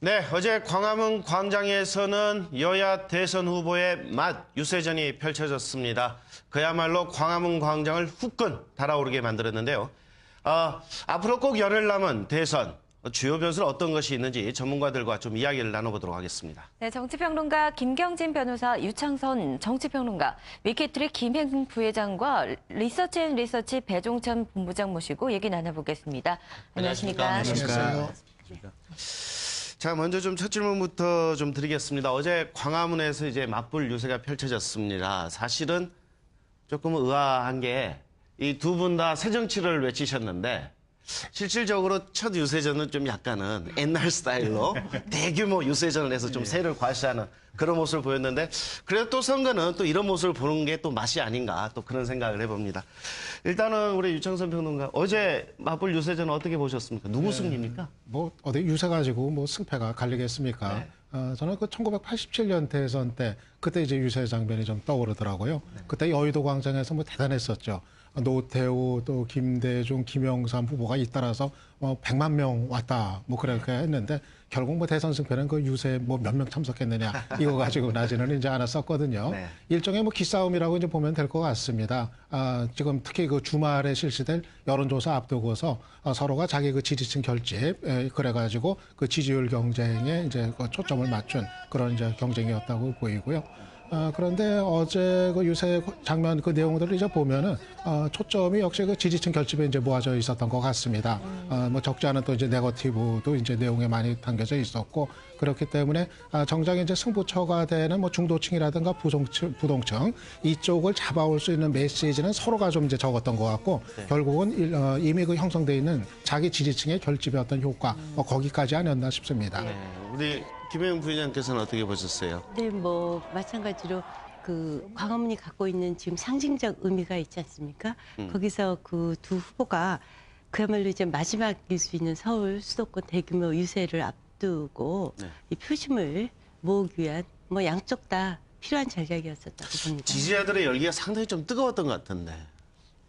네, 어제 광화문 광장에서는 여야 대선 후보의 유세전이 펼쳐졌습니다. 그야말로 광화문 광장을 후끈 달아오르게 만들었는데요. 앞으로 꼭 열흘 남은 대선, 주요 변수는 어떤 것이 있는지 전문가들과 좀 이야기를 나눠보도록 하겠습니다. 네, 정치평론가 김경진 변호사, 유창선 정치평론가, 위키트리 김행 부회장과 리서치앤리서치 배종찬 본부장 모시고 얘기 나눠보겠습니다. 안녕하십니까? 안녕하십니까? 자, 먼저 좀 첫 질문부터 좀 드리겠습니다. 어제 광화문에서 이제 맞불 유세가 펼쳐졌습니다. 사실은 조금 의아한 게 이 두 분 다 새정치를 외치셨는데 실질적으로 첫 유세전은 좀 약간은 옛날 스타일로 대규모 유세전을 해서 좀 세를 과시하는 그런 모습을 보였는데 그래도 또 선거는 또 이런 모습을 보는 게 또 맛이 아닌가 또 그런 생각을 해봅니다. 일단은 우리 유창선 평론가 어제 맞불 유세전은 어떻게 보셨습니까? 누구 승리입니까? 뭐 어디 유세 가지고 뭐 승패가 갈리겠습니까? 네. 저는 그 1987년 대선 때 그때 이제 유세 장면이 좀 떠오르더라고요. 그때 여의도 광장에서 뭐 대단했었죠. 노태우 또 김대중, 김영삼 후보가 잇따라서 100만 명 왔다 뭐 그렇게 했는데 결국 뭐 대선 승패는 그 유세 뭐 몇 명 참석했느냐 이거 가지고 나지는 이제 않았었거든요. 네. 일종의 뭐 기싸움이라고 이제 보면 될 것 같습니다. 지금 특히 그 주말에 실시될 여론조사 앞두고서 서로가 자기 그 지지층 결집 그래가지고 그 지지율 경쟁에 이제 그 초점을 맞춘 그런 이제 경쟁이었다고 보이고요. 그런데 어제 그 유세 장면 그 내용들을 이제 보면은 초점이 역시 그 지지층 결집에 이제 모아져 있었던 것 같습니다. 뭐 적지 않은 또 이제 네거티브도 이제 내용에 많이 담겨져 있었고 그렇기 때문에 정작 이제 승부처가 되는 뭐 중도층이라든가 부동층 이쪽을 잡아올 수 있는 메시지는 서로가 좀 이제 적었던 것 같고 결국은 이미 그 형성돼 있는 자기 지지층의 결집의 어떤 효과 거기까지 아니었나 싶습니다. 네. 우리 김행 부회장께서는 어떻게 보셨어요? 네, 뭐 마찬가지로 그 광화문이 갖고 있는 지금 상징적 의미가 있지 않습니까? 거기서 그 두 후보가 그야말로 이제 마지막일 수 있는 서울 수도권 대규모 유세를 앞두고 이 표심을 모으기 위한 뭐 양쪽 다 필요한 전략이었었다고 봅니다. 지지자들의 열기가 상당히 좀 뜨거웠던 것 같은데.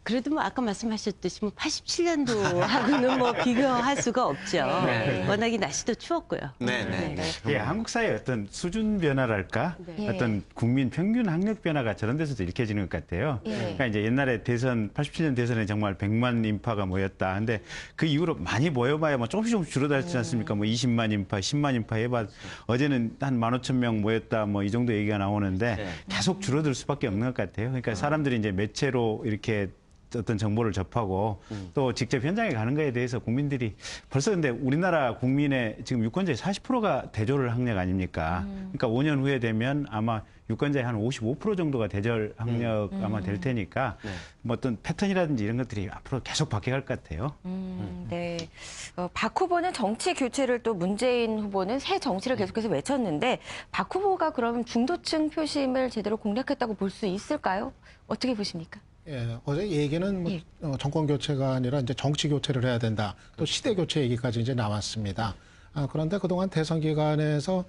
그래도 뭐 아까 말씀하셨듯이 뭐 87년도하고는 뭐 비교할 수가 없죠. 네. 워낙에 날씨도 추웠고요. 네. 예, 한국 사회의 어떤 수준 변화랄까, 네. 어떤 국민 평균 학력 변화가 저런 데서도 읽혀지는 것 같아요. 그러니까 이제 옛날에 87년 대선에 정말 100만 인파가 모였다. 근데 그 이후로 많이 모여봐야 뭐 조금씩 줄어들지 않습니까? 뭐 20만 인파, 10만 인파 해봐. 어제는 한 15,000명 모였다. 뭐 이 정도 얘기가 나오는데 계속 줄어들 수밖에 없는 것 같아요. 그러니까 사람들이 이제 매체로 이렇게 어떤 정보를 접하고 또 직접 현장에 가는 거에 대해서 국민들이 벌써 근데 우리나라 국민의 지금 유권자의 40%가 대졸 학력 아닙니까? 그러니까 5년 후에 되면 아마 유권자의 한 55% 정도가 대졸 학력 아마 될 테니까 뭐 어떤 패턴이라든지 이런 것들이 앞으로 계속 바뀌어갈 것 같아요. 네. 박 후보는 정치 교체를 또 문재인 후보는 새 정치를 계속해서 외쳤는데 박 후보가 그러면 중도층 표심을 제대로 공략했다고 볼 수 있을까요? 어떻게 보십니까? 예, 어제 얘기는 뭐 정권 교체가 아니라 이제 정치 교체를 해야 된다. 또 시대 교체 얘기까지 이제 나왔습니다. 그런데 그동안 대선 기간에서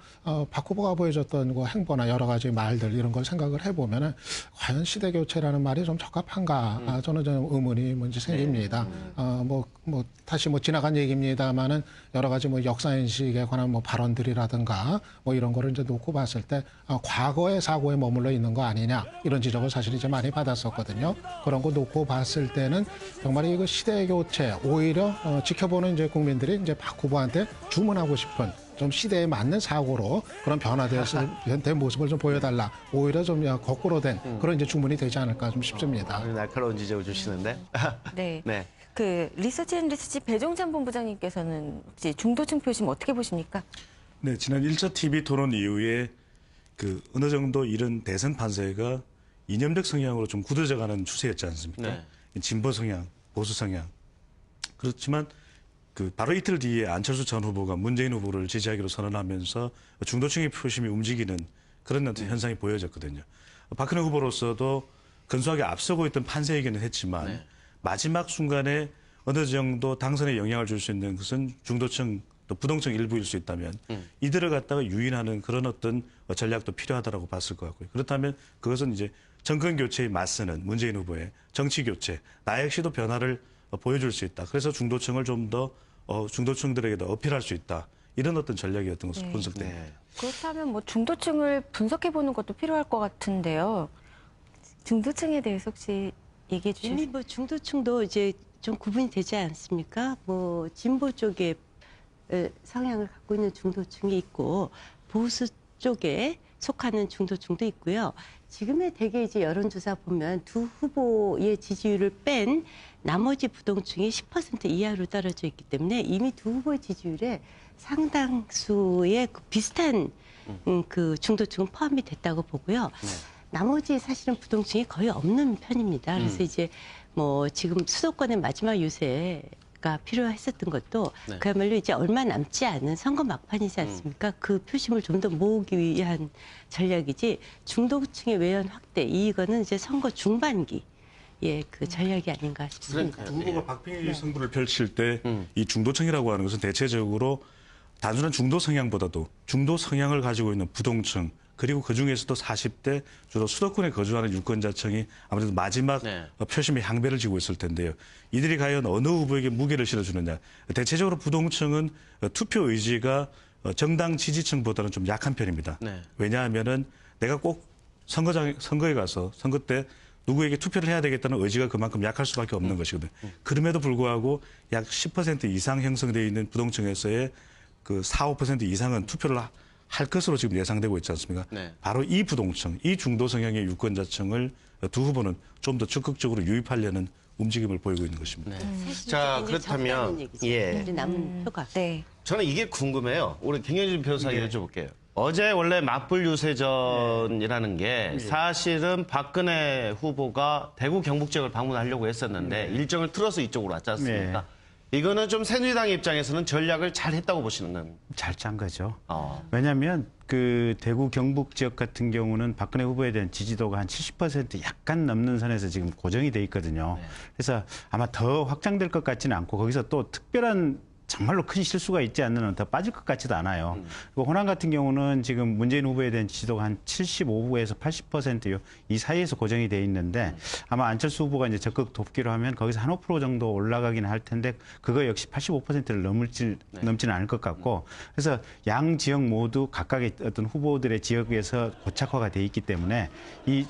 박 후보가 보여줬던 그 행보나 여러 가지 말들 이런 걸 생각을 해보면은 과연 시대 교체라는 말이 좀 적합한가? 저는 좀 의문이 뭔지 생깁니다. 다시 뭐 지나간 얘기입니다만은 여러 가지 뭐 역사 인식에 관한 뭐 발언들이라든가 뭐 이런 거를 이제 놓고 봤을 때 과거의 사고에 머물러 있는 거 아니냐 이런 지적을 사실 이제 많이 받았었거든요. 그런 거 놓고 봤을 때는 정말 이거 시대 교체 오히려 지켜보는 이제 국민들이 이제 박 후보한테 주문하고 싶은 좀 시대에 맞는 사고로 그런 변화된 모습을 좀 보여달라. 오히려 좀 거꾸로 된 그런 이제 주문이 되지 않을까 좀 싶습니다. 날카로운 지적을 주시는데. 네. 네. 그 리서치앤리서치 배종찬 본부장님께서는 혹시 중도층 표심 어떻게 보십니까? 네, 지난 1차 TV 토론 이후에 그 어느 정도 이런 대선 판세가 이념적 성향으로 좀 굳어져가는 추세였지 않습니까? 네. 진보 성향, 보수 성향. 그렇지만 그 바로 이틀 뒤에 안철수 전 후보가 문재인 후보를 지지하기로 선언하면서 중도층의 표심이 움직이는 그런 어떤 현상이 보여졌거든요. 박근혜 후보로서도 근소하게 앞서고 있던 판세이기는 했지만 마지막 순간에 어느 정도 당선에 영향을 줄 수 있는 것은 중도층 또 부동층 일부일 수 있다면 이들을 갖다가 유인하는 그런 어떤 전략도 필요하다고 봤을 것 같고요. 그렇다면 그것은 이제 정권 교체에 맞서는 문재인 후보의 정치 교체, 나 역시도 변화를 보여줄 수 있다. 그래서 중도층을 좀 더 중도층들에게도 어필할 수 있다. 이런 어떤 전략이었던 것으로 분석됩니다. 네. 그렇다면 뭐 중도층을 분석해 보는 것도 필요할 것 같은데요. 중도층에 대해서 혹시 얘기해 주실 수 이미 뭐 중도층도 이제 좀 구분이 되지 않습니까? 뭐 진보 쪽에 성향을 갖고 있는 중도층이 있고 보수 쪽에 속하는 중도층도 있고요. 지금의 대개 이제 여론조사 보면 두 후보의 지지율을 뺀 나머지 부동층이 10% 이하로 떨어져 있기 때문에 이미 두 후보의 지지율에 상당수의 그 비슷한 그 중도층은 포함이 됐다고 보고요. 나머지 사실은 부동층이 거의 없는 편입니다. 그래서 이제 뭐 지금 수도권의 마지막 유세가 필요했었던 것도 네. 그야말로 이제 얼마 남지 않은 선거 막판이지 않습니까? 그 표심을 좀 더 모으기 위한 전략이지 중도층의 외연 확대 이거는 이제 선거 중반기 그 전략이 아닌가 싶습니다. 그러니까요. 두 후보가 박빙의 승부를 펼칠 때 이 중도층이라고 하는 것은 대체적으로 단순한 중도 성향보다도 중도 성향을 가지고 있는 부동층 그리고 그중에서도 40대 주로 수도권에 거주하는 유권자층이 아무래도 마지막 네. 표심의 향배를 지고 있을 텐데요. 이들이 과연 어느 후보에게 무게를 실어주느냐. 대체적으로 부동층은 투표 의지가 정당 지지층보다는 좀 약한 편입니다. 네. 왜냐하면은 내가 꼭 선거에 가서 선거 때 누구에게 투표를 해야 되겠다는 의지가 그만큼 약할 수밖에 없는 것이거든요. 그럼에도 불구하고 약 10% 이상 형성되어 있는 부동층에서의 그 4, 5% 이상은 투표를 할 것으로 지금 예상되고 있지 않습니까? 네. 바로 이 부동층, 이 중도 성향의 유권자층을 두 후보는 좀 더 적극적으로 유입하려는 움직임을 보이고 있는 것입니다. 자, 그렇다면 예. 남은 표가. 네. 저는 이게 궁금해요. 우리 김현진 변호사에게 여쭤볼게요. 어제 원래 맞불 유세전이라는 게 사실은 박근혜 후보가 대구 경북 지역을 방문하려고 했었는데 일정을 틀어서 이쪽으로 왔지 않습니까? 이거는 좀 새누리당 입장에서는 전략을 잘 했다고 보시는 건. 잘 짠 거죠. 어. 왜냐하면 그 대구 경북 지역 같은 경우는 박근혜 후보에 대한 지지도가 한 70% 약간 넘는 선에서 지금 고정이 돼 있거든요. 그래서 아마 더 확장될 것 같지는 않고 거기서 또 특별한 정말로 큰 실수가 있지 않는 한 더 빠질 것 같지도 않아요. 그리고 호남 같은 경우는 지금 문재인 후보에 대한 지지도가 한 75에서 80%요. 이 사이에서 고정이 돼 있는데 아마 안철수 후보가 이제 적극 돕기로 하면 거기서 한 5% 정도 올라가긴 할 텐데 그거 역시 85%를 넘지는 않을 것 같고 그래서 양 지역 모두 각각의 어떤 후보들의 지역에서 고착화가 돼 있기 때문에 이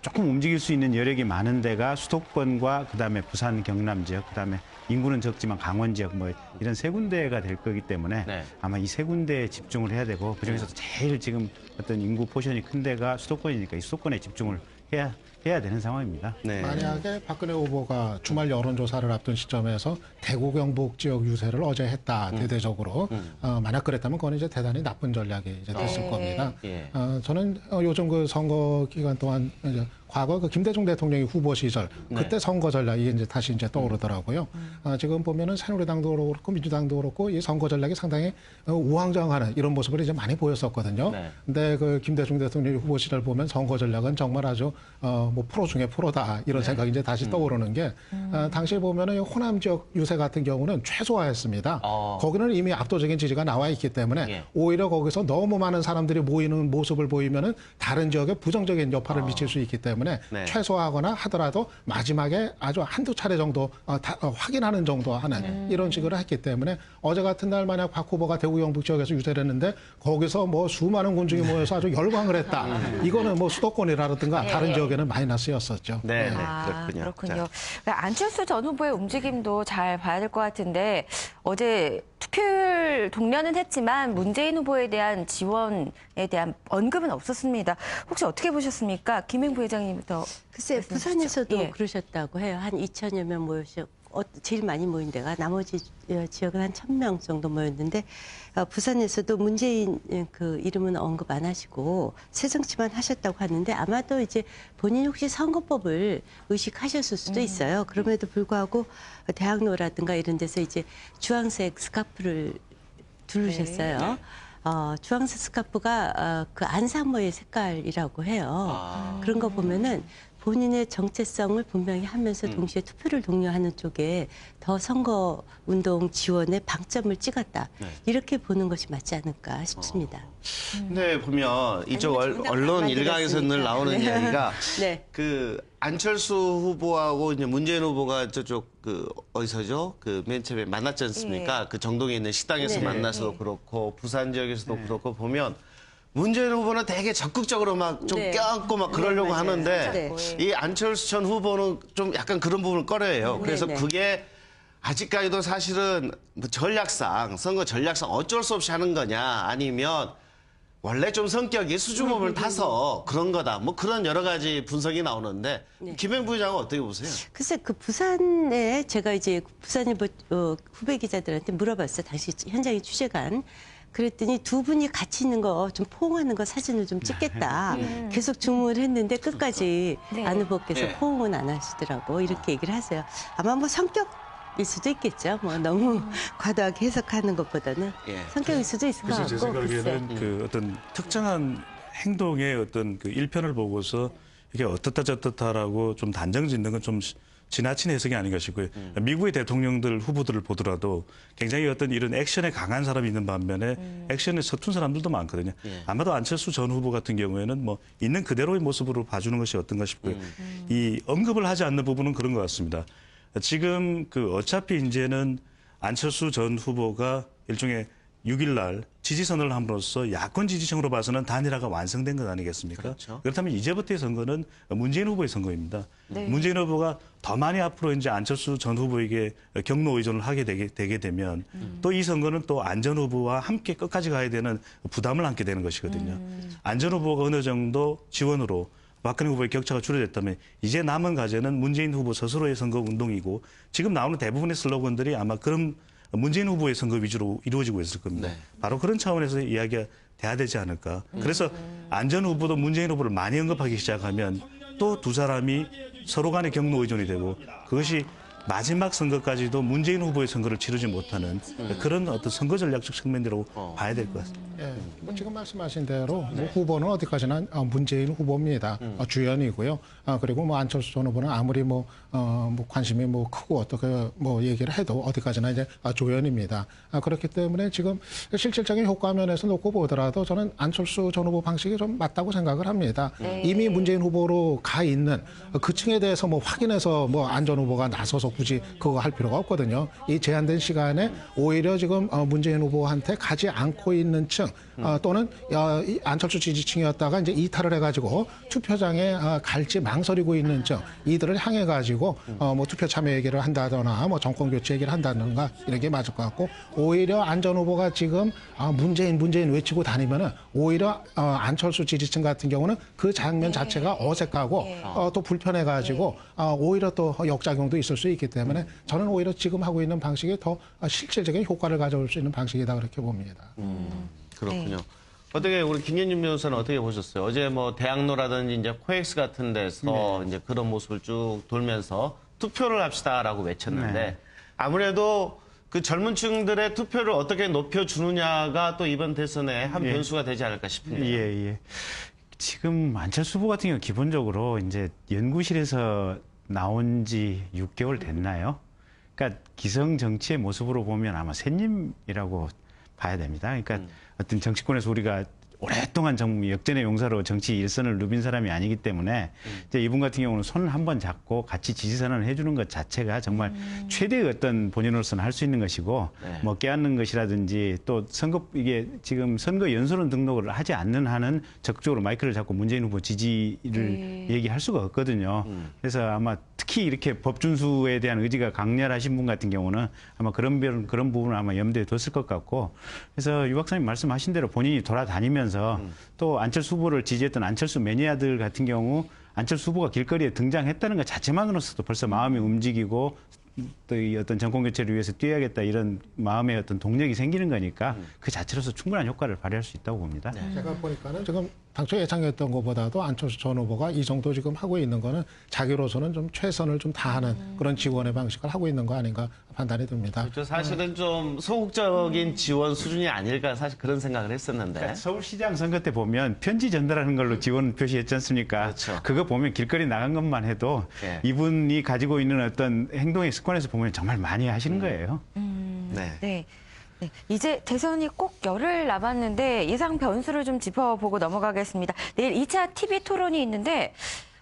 조금 움직일 수 있는 여력이 많은 데가 수도권과 그다음에 부산 경남 지역 그다음에 인구는 적지만 강원 지역 뭐 이런 세 군데가 될 거기 때문에 네. 아마 이 세 군데에 집중을 해야 되고 그중에서도 제일 지금 어떤 인구 포션이 큰 데가 수도권이니까 이 수도권에 집중을 해야 되는 상황입니다. 네. 만약에 박근혜 후보가 주말 여론조사를 앞둔 시점에서 대구 경북 지역 유세를 어제 했다 대대적으로 만약 그랬다면 그건 이제 대단히 나쁜 전략이 이제 됐을 겁니다. 예. 저는 요즘 그 선거 기간 동안 이제 과거 그 김대중 대통령이 후보 시절 그때 선거 전략 이게 이제 다시 이제 떠오르더라고요. 지금 보면은 새누리당도 그렇고 민주당도 그렇고 이 선거 전략이 상당히 우왕좌왕하는 이런 모습을 이제 많이 보였었거든요. 네. 근데 그 김대중 대통령 후보 시절 보면 선거 전략은 정말 아주 뭐 프로 중에 프로다 이런 생각이 이제 다시 떠오르는 게 당시에 보면은 호남 지역 유세 같은 경우는 최소화했습니다. 거기는 이미 압도적인 지지가 나와 있기 때문에 예. 오히려 거기서 너무 많은 사람들이 모이는 모습을 보이면은 다른 지역에 부정적인 여파를 미칠 수 있기 때문에 네. 최소화하거나 하더라도 마지막에 아주 한두 차례 정도 확인하는 정도 하는 이런 식으로 했기 때문에 어제 같은 날 만약 박 후보가 대구 경북 지역에서 유세를 했는데 거기서 뭐 수많은 군중이 모여서 아주 열광을 했다. 이거는 뭐 수도권이라든가 다른 지역에는 마이너스였었죠. 네, 네, 아, 그렇군요. 그렇군요. 그러니까 안철수 전 후보의 움직임도 잘 봐야 될 것 같은데 어제 투표율 동료는 했지만 문재인 후보에 대한 지원에 대한 언급은 없었습니다. 혹시 어떻게 보셨습니까? 김행 부회장님부터. 글쎄 말씀해 부산에서도 주시죠. 예. 그러셨다고 해요. 한 2천여 명 모여서 제일 많이 모인 데가 나머지 지역은 한 1,000명 정도 모였는데 부산에서도 문재인 그 이름은 언급 안 하시고 새정치만 하셨다고 하는데 아마도 이제 본인이 혹시 선거법을 의식하셨을 수도 있어요. 그럼에도 불구하고 대학로라든가 이런 데서 이제 주황색 스카프를 두르셨어요. 주황색 스카프가 그 안상모의 색깔이라고 해요. 그런 거 보면은 본인의 정체성을 분명히 하면서 동시에 투표를 독려하는 쪽에 더 선거 운동 지원에 방점을 찍었다. 이렇게 보는 것이 맞지 않을까 싶습니다. 근데 보면 이쪽 아니면 정답 언론 안 일각에서 늘 만들었으니까. 나오는 네. 이야기가 네. 그 안철수 후보하고 이제 문재인 후보가 저쪽 그 어디서죠? 그 맨 처음에 만났지 않습니까? 그 정동에 있는 식당에서 네. 만나서도 그렇고 부산 지역에서도 그렇고 보면 문재인 후보는 되게 적극적으로 막 좀 네. 껴안고 막 그러려고 네, 맞아요. 하는데 네. 이 안철수 전 후보는 좀 약간 그런 부분을 꺼려해요. 그래서 네. 그게 아직까지도 사실은 뭐 전략상 선거 전략상 어쩔 수 없이 하는 거냐 아니면 원래 좀 성격이 수줍음을 타서 그런 거다. 뭐 그런 여러 가지 분석이 나오는데 김행 부회장은 어떻게 보세요? 글쎄 그 부산에 제가 이제 부산일보 후배 기자들한테 물어봤어요. 당시 현장에 취재간. 그랬더니 두 분이 같이 있는 거 좀 포옹하는 거 사진을 좀 찍겠다. 계속 주문을 했는데 끝까지 네. 안 후보께서 네. 포옹은 안 하시더라고. 이렇게 얘기를 하세요. 아마 뭐 성격일 수도 있겠죠. 뭐 너무 과도하게 해석하는 것보다는 예. 성격일 수도 있을 것 그래서 제 같고. 글쎄. 생각에는 그 어떤 특정한 행동의 어떤 그 일편을 보고서 이게 어떻다 저떻다라고 좀 단정 짓는 건 좀 지나친 해석이 아닌가 싶고요. 미국의 대통령들 후보들을 보더라도 굉장히 어떤 이런 액션에 강한 사람이 있는 반면에 액션에 서툰 사람들도 많거든요. 아마도 안철수 전 후보 같은 경우에는 뭐 있는 그대로의 모습으로 봐주는 것이 어떤가 싶고요. 이 언급을 하지 않는 부분은 그런 것 같습니다. 지금 그 어차피 이제는 안철수 전 후보가 일종의 6일 날 지지선을 함으로써 야권 지지층으로 봐서는 단일화가 완성된 것 아니겠습니까? 그렇죠. 그렇다면 이제부터의 선거는 문재인 후보의 선거입니다. 문재인 후보가 더 많이 앞으로 이제 안철수 전 후보에게 경로 의존을 하게 되게 되면 또 이 선거는 또 안 전 후보와 함께 끝까지 가야 되는 부담을 안게 되는 것이거든요. 안 전 후보가 어느 정도 지원으로 박근혜 후보의 격차가 줄어졌다면 이제 남은 과제는 문재인 후보 스스로의 선거 운동이고 지금 나오는 대부분의 슬로건들이 아마 그런 문재인 후보의 선거 위주로 이루어지고 있을 겁니다. 네. 바로 그런 차원에서 이야기가 돼야 되지 않을까. 그래서 안 전 후보도 문재인 후보를 많이 언급하기 시작하면 또 두 사람이 서로 간의 경로 의존이 되고 그것이 마지막 선거까지도 문재인 후보의 선거를 치르지 못하는 그런 어떤 선거 전략적 측면으로 봐야 될 것 같습니다. 예, 뭐 지금 말씀하신 대로 뭐 후보는 어디까지나 문재인 후보입니다. 주연이고요. 그리고 뭐 안철수 전 후보는 아무리 뭐 관심이 뭐 크고 어떻게 뭐 얘기를 해도 어디까지나 이제 조연입니다. 그렇기 때문에 지금 실질적인 효과 면에서 놓고 보더라도 저는 안철수 전 후보 방식이 좀 맞다고 생각을 합니다. 이미 문재인 후보로 가 있는 그 층에 대해서 뭐 확인해서 뭐 안 전 후보가 나서서 굳이 그거 할 필요가 없거든요. 이 제한된 시간에 오히려 지금 문재인 후보한테 가지 않고 있는 층 또는 이 안철수 지지층이었다가 이제 이탈을 해가지고 투표장에 갈지 망설이고 있는 층 이들을 향해 가지고 뭐 투표 참여 얘기를 한다거나 뭐 정권 교체 얘기를 한다든가 이런 게 맞을 것 같고 오히려 안 전 후보가 지금 문재인 외치고 다니면은 오히려 안철수 지지층 같은 경우는 그 장면 자체가 어색하고 또 불편해 가지고 오히려 또 역작용도 있을 수 있기 때문에 저는 오히려 지금 하고 있는 방식이 더 실질적인 효과를 가져올 수 있는 방식이다 그렇게 봅니다. 그렇군요. 어떻게 우리 김현준 변호사는 어떻게 보셨어요? 어제 뭐 대학로라든지 이제 코엑스 같은 데서 이제 그런 모습을 쭉 돌면서 투표를 합시다라고 외쳤는데 아무래도 그 젊은 층들의 투표를 어떻게 높여주느냐가 또 이번 대선의 한 변수가 되지 않을까 싶은데요. 예. 지금 안철수 후보 같은 경우 기본적으로 이제 연구실에서 나온 지 6개월 됐나요? 그러니까 기성 정치의 모습으로 보면 아마 새님이라고 봐야 됩니다. 그러니까 어떤 정치권에서 우리가 오랫동안 역전의 용사로 정치 일선을 누빈 사람이 아니기 때문에 이제 이분 같은 경우는 손 한 번 잡고 같이 지지선언을 해주는 것 자체가 정말 최대의 어떤 본인으로서는 할 수 있는 것이고 뭐 껴안는 것이라든지 또 이게 지금 선거 연설원 등록을 하지 않는 한은 적극적으로 마이크를 잡고 문재인 후보 지지를 얘기할 수가 없거든요. 그래서 아마 특히 이렇게 법 준수에 대한 의지가 강렬하신 분 같은 경우는 아마 그런 부분을 아마 염두에 뒀을 것 같고 그래서 유 박사님 말씀하신 대로 본인이 돌아다니면서 또 안철수 후보를 지지했던 안철수 매니아들 같은 경우 안철수 후보가 길거리에 등장했다는 것 자체만으로서도 벌써 마음이 움직이고 또 이 어떤 정권 교체를 위해서 뛰어야겠다 이런 마음의 어떤 동력이 생기는 거니까 그 자체로서 충분한 효과를 발휘할 수 있다고 봅니다. 제가 보니까는 지금 당초 예상했던 것보다도 안철수 전 후보가 이 정도 지금 하고 있는 거는 자기로서는 좀 최선을 좀 다하는 그런 지원의 방식을 하고 있는 거 아닌가 판단이 듭니다. 그렇죠. 사실은 좀 소극적인 지원 수준이 아닐까 사실 그런 생각을 했었는데. 그러니까 서울시장 선거 때 보면 편지 전달하는 걸로 지원 표시했지 않습니까? 그렇죠. 그거 보면 길거리 나간 것만 해도 예. 이분이 가지고 있는 어떤 행동의 습관에서 보면 정말 많이 하시는 거예요. 네. 네. 네. 이제 대선이 꼭 열흘 남았는데 예상 변수를 좀 짚어보고 넘어가겠습니다. 내일 2차 TV 토론이 있는데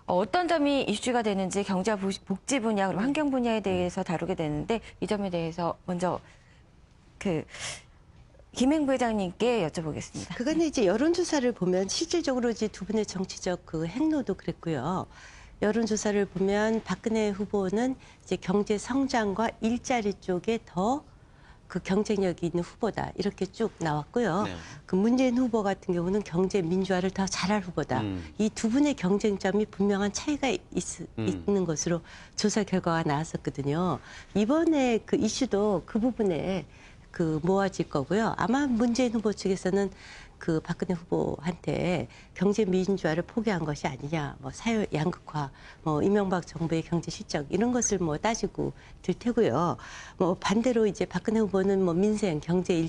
어떤 점이 이슈가 되는지 경제와 복지 분야 그리고 환경 분야에 대해서 다루게 되는데 이 점에 대해서 먼저 김행 부회장님께 여쭤보겠습니다. 그거는 이제 여론조사를 보면 실질적으로 이제 두 분의 정치적 그 행로도 그랬고요. 여론조사를 보면 박근혜 후보는 이제 경제 성장과 일자리 쪽에 더 그 경쟁력이 있는 후보다 이렇게 쭉 나왔고요. 네. 그 문재인 후보 같은 경우는 경제 민주화를 더 잘할 후보다. 이 두 분의 경쟁점이 분명한 차이가 있는 것으로 조사 결과가 나왔었거든요. 이번에 그 이슈도 그 부분에 그 모아질 거고요. 아마 문재인 후보 측에서는 그 박근혜 후보한테 경제 민주화를 포기한 것이 아니냐, 뭐 사회 양극화, 뭐 이명박 정부의 경제 실적 이런 것을 뭐 따지고 들 테고요. 뭐 반대로 이제 박근혜 후보는 뭐 민생, 경제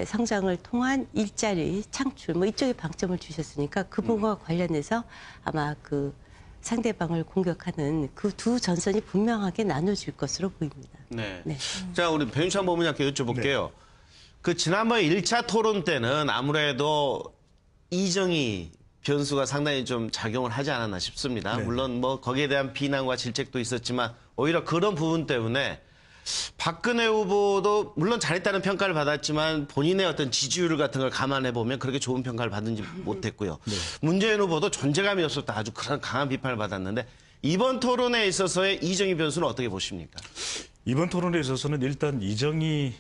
성장을 통한 일자리 창출 뭐 이쪽에 방점을 주셨으니까 그 부분과 관련해서 아마 그 상대방을 공격하는 그 두 전선이 분명하게 나눠질 것으로 보입니다. 네. 네. 자, 우리 변희찬 법무장께 여쭤볼게요. 그 지난번 1차 토론 때는 아무래도 이정희 변수가 상당히 좀 작용을 하지 않았나 싶습니다. 네. 물론 뭐 거기에 대한 비난과 질책도 있었지만 오히려 그런 부분 때문에 박근혜 후보도 물론 잘했다는 평가를 받았지만 본인의 어떤 지지율 같은 걸 감안해 보면 그렇게 좋은 평가를 받은지 못했고요. 문재인 후보도 존재감이 없었다 아주 강한 비판을 받았는데 이번 토론에 있어서의 이정희 변수는 어떻게 보십니까? 이번 토론에 있어서는 일단 이정희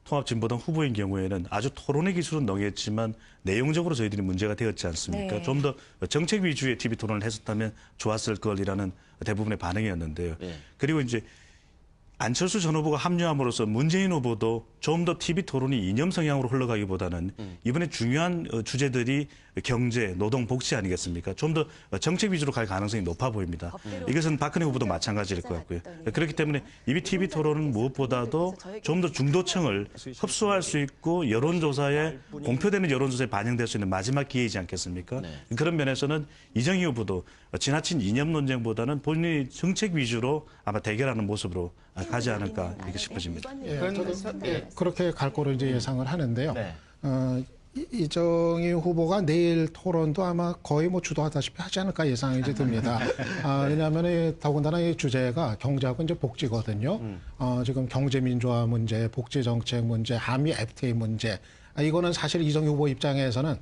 통합진보당 후보인 경우에는 아주 토론의 기술은 농했지만 내용적으로 저희들이 문제가 되었지 않습니까? 네. 좀 더 정책 위주의 TV 토론을 했었다면 좋았을 걸이라는 대부분의 반응이었는데요. 네. 그리고 이제 안철수 전 후보가 합류함으로써 문재인 후보도 좀 더 TV 토론이 이념 성향으로 흘러가기보다는 이번에 중요한 주제들이 경제, 노동, 복지 아니겠습니까? 좀 더 정책 위주로 갈 가능성이 높아 보입니다. 이것은 박근혜 후보도 마찬가지일 것 같고요. 그렇기 때문에 이미 TV 토론은 무엇보다도 좀 더 중도층을 흡수할 수 있고 여론조사에 공표되는 여론조사에 반영될 수 있는 마지막 기회이지 않겠습니까? 그런 면에서는 이정희 후보도 지나친 이념 논쟁보다는 본인이 정책 위주로 아마 대결하는 모습으로 가지 않을까 이렇게 싶어집니다. 그렇게 갈 거로 이제 예상을 하는데요. 네. 이정희 후보가 내일 토론도 아마 거의 뭐 주도하다시피 하지 않을까 예상이 이제 듭니다. 왜냐하면 더군다나 이 주제가 경제하고 이제 복지거든요. 지금 경제 민주화 문제, 복지 정책 문제, 한미 FTA 문제. 이거는 사실 이정희 후보 입장에서는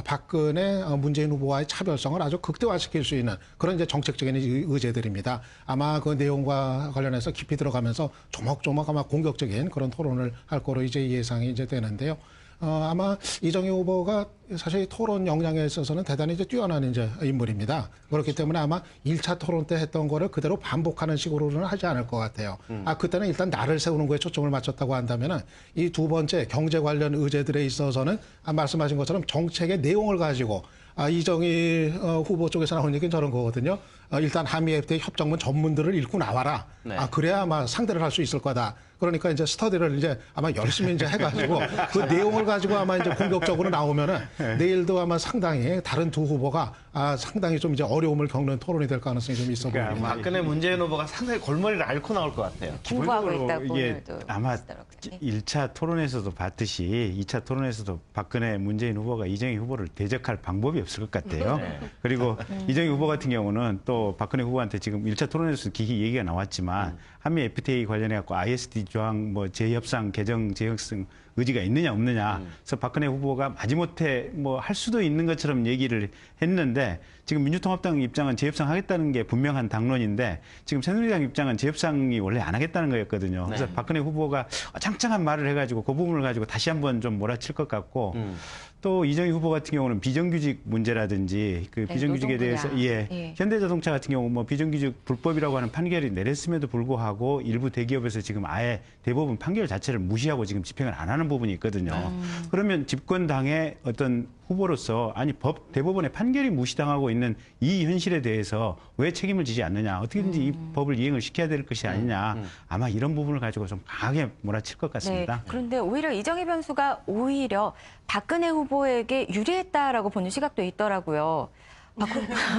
박근혜, 문재인 후보와의 차별성을 아주 극대화시킬 수 있는 그런 이제 정책적인 의제들입니다. 아마 그 내용과 관련해서 깊이 들어가면서 조목조목 아마 공격적인 그런 토론을 할 거로 이제 예상이 이제 되는데요. 아마 이정희 후보가 사실 토론 역량에 있어서는 대단히 이제 뛰어난 이제 인물입니다. 그렇기 때문에 아마 1차 토론 때 했던 거를 그대로 반복하는 식으로는 하지 않을 것 같아요. 그때는 일단 나를 세우는 거에 초점을 맞췄다고 한다면은 이 두 번째 경제 관련 의제들에 있어서는 말씀하신 것처럼 정책의 내용을 가지고 이정희 후보 쪽에서 나온 얘기는 저런 거거든요. 일단 한미 FTA 협정문 전문들을 읽고 나와라. 네. 그래야 아마 상대를 할 수 있을 거다. 그러니까 이제 스터디를 이제 아마 열심히 이제 해가지고 그 내용을 가지고 아마 이제 공격적으로 나오면은 내일도 아마 상당히 다른 두 후보가 상당히 좀 이제 어려움을 겪는 토론이 될 가능성이 좀 있어 그러니까 보입니다. 박근혜 문재인 후보가 상당히 골머리를 앓고 나올 것 같아요. 공부하고 기본적으로 있다고 이게 오늘도 아마 하시더라고요. 네. 1차 토론에서도 봤듯이 2차 토론에서도 박근혜, 문재인 후보가 이정희 후보를 대적할 방법이 없을 것 같아요. 그리고 이정희 후보 같은 경우는 또 박근혜 후보한테 지금 1차 토론에서 기기 얘기가 나왔지만 한미 FTA 관련해 갖고 ISD 조항 뭐 재협상 개정 재협상 의지가 있느냐 없느냐. 그래서 박근혜 후보가 마지못해 뭐 할 수도 있는 것처럼 얘기를 했는데 지금 민주통합당 입장은 재협상하겠다는 게 분명한 당론인데 지금 새누리당 입장은 재협상이 원래 안 하겠다는 거였거든요. 그래서 박근혜 후보가 짱짱한 말을 해가지고 그 부분을 가지고 다시 한번 좀 몰아칠 것 같고 또 이정희 후보 같은 경우는 비정규직 문제라든지 그 네, 비정규직에 대해서 노동분야. 예, 예. 현대자동차 같은 경우 뭐 비정규직 불법이라고 하는 판결이 내렸음에도 불구하고 일부 대기업에서 지금 아예 대법원 판결 자체를 무시하고 지금 집행을 안 하는 부분이 있거든요. 그러면 집권당의 어떤 후보로서 아니 대법원의 판결이 무시당하고 있는 이 현실에 대해서 왜 책임을 지지 않느냐, 어떻게든지 이 법을 이행을 시켜야 될 것이 아니냐, 아마 이런 부분을 가지고 좀 강하게 몰아칠 것 같습니다. 네, 그런데 오히려 이정희 변수가 오히려 박근혜 후보에게 유리했다라고 보는 시각도 있더라고요.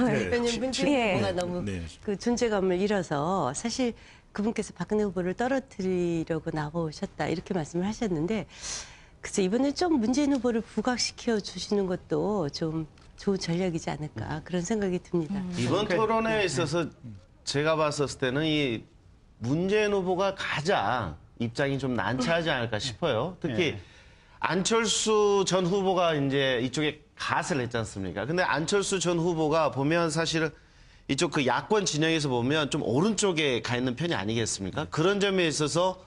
왜냐면 문재인 예. 후보가 너무 네. 그 존재감을 잃어서 사실 그분께서 박근혜 후보를 떨어뜨리려고 나오셨다 이렇게 말씀을 하셨는데 그래서 이번에 좀 문재인 후보를 부각시켜 주시는 것도 좀 좋은 전략이지 않을까 그런 생각이 듭니다. 이번 토론회에 있어서 제가 봤었을 때는 이 문재인 후보가 가장 입장이 좀 난처하지 않을까 싶어요. 특히 안철수 전 후보가 이제 이쪽에 갓을 했지 않습니까? 근데 안철수 전 후보가 보면 사실은 이쪽 그 야권 진영에서 보면 좀 오른쪽에 가 있는 편이 아니겠습니까? 그런 점에 있어서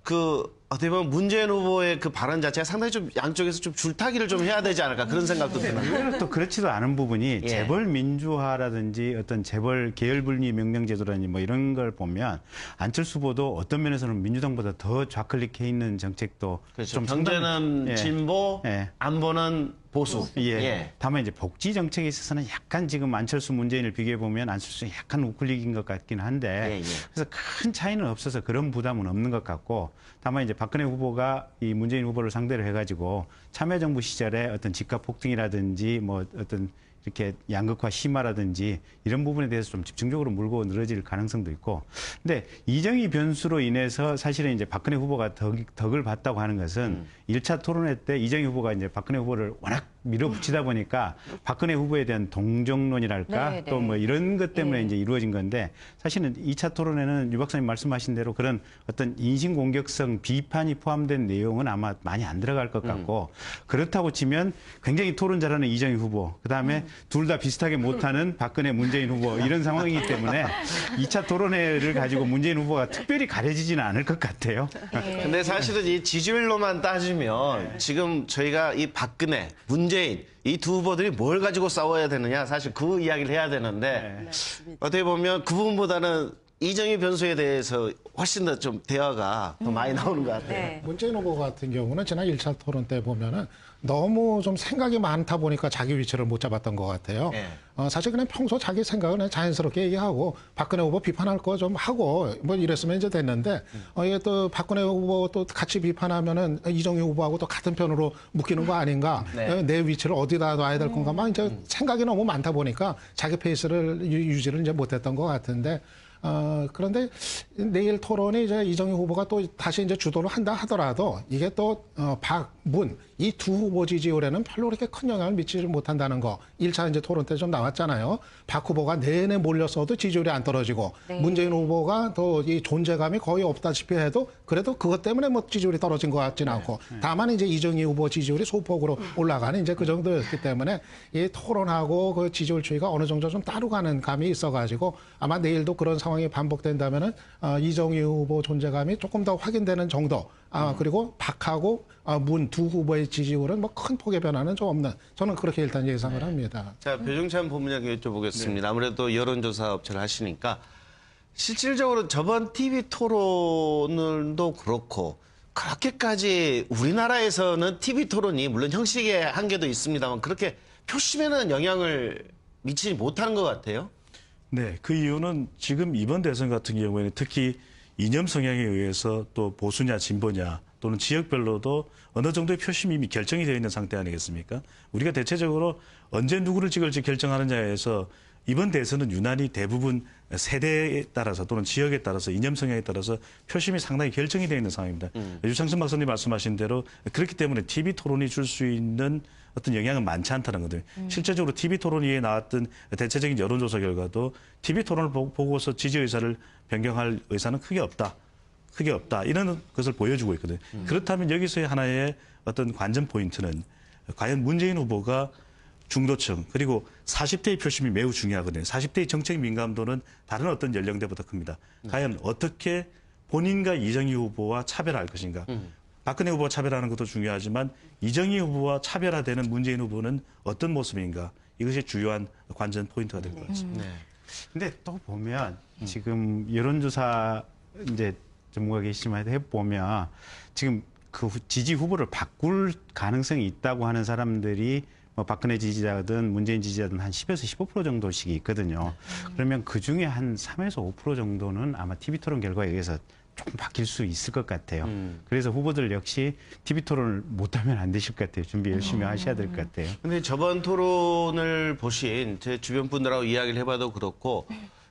그 어떻게 보면 문재인 후보의 그 발언 자체가 상당히 좀 양쪽에서 좀 줄타기를 좀 해야 되지 않을까 그런 생각도 드는 의외로 또 그렇지도 않은 부분이 예. 재벌 민주화라든지 어떤 재벌 계열분리 명령제도라든지 뭐 이런 걸 보면 안철수 후보도 어떤 면에서는 민주당보다 더 좌클릭해 있는 정책도 그렇죠. 좀 경제는 상당히- 예. 진보, 예. 안보는 보수. 예. 다만 이제 복지 정책에 있어서는 약간 지금 안철수 문재인을 비교해 보면 안철수는 약간 우클릭인 것 같긴 한데 예. 그래서 큰 차이는 없어서 그런 부담은 없는 것 같고 다만 이제 박근혜 후보가 이 문재인 후보를 상대로 해가지고 참여정부 시절에 어떤 집값 폭등이라든지 뭐 어떤 이렇게 양극화 심화라든지 이런 부분에 대해서 좀 집중적으로 물고 늘어질 가능성도 있고. 근데 이정희 변수로 인해서 사실은 이제 박근혜 후보가 덕을 봤다고 하는 것은 1차 토론회 때 이정희 후보가 이제 박근혜 후보를 워낙 밀어붙이다 보니까 박근혜 후보에 대한 동정론이랄까 네, 또 뭐 네. 이런 것 때문에 예. 이제 이루어진 건데 사실은 2차 토론회는 유 박사님 말씀하신 대로 그런 어떤 인신공격성 비판이 포함된 내용은 아마 많이 안 들어갈 것 같고 그렇다고 치면 굉장히 토론 잘하는 이정희 후보 그다음에 둘 다 비슷하게 못하는 박근혜 문재인 후보 이런 상황이기 때문에 2차 토론회를 가지고 문재인 후보가 특별히 가려지지는 않을 것 같아요. 근데 사실은 이 지지율로만 따지면 지금 저희가 이 박근혜, 문재인 이 두 후보들이 뭘 가지고 싸워야 되느냐 사실 그 이야기를 해야 되는데 어떻게 보면 그 부분보다는 이정희 변수에 대해서 훨씬 더 좀 대화가 더 많이 나오는 것 같아요. 네. 문재인 후보 같은 경우는 지난 1차 토론 때 보면은 너무 좀 생각이 많다 보니까 자기 위치를 못 잡았던 것 같아요. 네. 사실 그냥 평소 자기 생각을 그냥 자연스럽게 얘기하고 박근혜 후보 비판할 거 좀 하고 뭐 이랬으면 이제 됐는데 이게 또 박근혜 후보 또 같이 비판하면은 이정희 후보하고 또 같은 편으로 묶이는 거 아닌가? 네. 내 위치를 어디다 놔야 될 건가? 막 이제 생각이 너무 많다 보니까 자기 페이스를 유지를 이제 못했던 것 같은데. 그런데 내일 토론에 이제 이정희 후보가 또 다시 이제 주도를 한다 하더라도 이게 또 박, 문 이 두 후보 지지율에는 별로 그렇게 큰 영향을 미치지 못한다는 거. 1차 이제 토론 때 좀 나왔잖아요. 박 후보가 내내 몰렸어도 지지율이 안 떨어지고 네. 문재인 후보가 또 이 존재감이 거의 없다시피 해도 그래도 그것 때문에 뭐 지지율이 떨어진 것 같지는 않고 다만 이제 이정희 후보 지지율이 소폭으로 올라가는 이제 그 정도였기 때문에 이 토론하고 그 지지율 추이가 어느 정도 좀 따로 가는 감이 있어가지고 아마 내일도 그런 상황이 반복된다면은 이정희 후보 존재감이 조금 더 확인되는 정도. 그리고 박하고 문 두 후보의 지지율은 뭐 큰 폭의 변화는 좀 없는 저는 그렇게 일단 예상을 합니다. 자, 배종찬 본부장께 여쭤보겠습니다. 아무래도 여론조사 업체를 하시니까 실질적으로 저번 TV 토론도 그렇고 그렇게까지 우리나라에서는 TV 토론이 물론 형식의 한계도 있습니다만 그렇게 표심에는 영향을 미치지 못하는 것 같아요. 네, 그 이유는 지금 이번 대선 같은 경우에는 특히 이념 성향에 의해서 또 보수냐 진보냐 또는 지역별로도 어느 정도의 표심이 이미 결정이 되어 있는 상태 아니겠습니까? 우리가 대체적으로 언제 누구를 찍을지 결정하느냐에서 이번 대선은 유난히 대부분 세대에 따라서 또는 지역에 따라서 이념 성향에 따라서 표심이 상당히 결정이 되어 있는 상황입니다. 유창순 박사님 말씀하신 대로 그렇기 때문에 TV 토론이 줄 수 있는 어떤 영향은 많지 않다는 거거든요. 실제적으로 TV 토론위에 나왔던 대체적인 여론조사 결과도 TV 토론을 보고서 지지 의사를 변경할 의사는 크게 없다. 이런 것을 보여주고 있거든요. 그렇다면 여기서의 하나의 어떤 관전 포인트는 과연 문재인 후보가 중도층 그리고 40대의 표심이 매우 중요하거든요. 40대의 정책 민감도는 다른 어떤 연령대보다 큽니다. 과연 어떻게 본인과 이정희 후보와 차별할 것인가. 박근혜 후보와 차별하는 것도 중요하지만 이정희 후보와 차별화되는 문재인 후보는 어떤 모습인가 이것이 주요한 관전 포인트가 될 것 같습니다. 네. 근데 또 보면 지금 여론조사 이제 전문가 계시지만 해보면 지금 그 지지 후보를 바꿀 가능성이 있다고 하는 사람들이 뭐 박근혜 지지자든 문재인 지지자든 한 10에서 15% 정도씩 있거든요. 그러면 그 중에 한 3에서 5% 정도는 아마 TV 토론 결과에 의해서 조금 바뀔 수 있을 것 같아요. 그래서 후보들 역시 TV 토론을 못하면 안 되실 것 같아요. 준비 열심히 하셔야 될 것 같아요. 근데 저번 토론을 보신 제 주변 분들하고 이야기를 해봐도 그렇고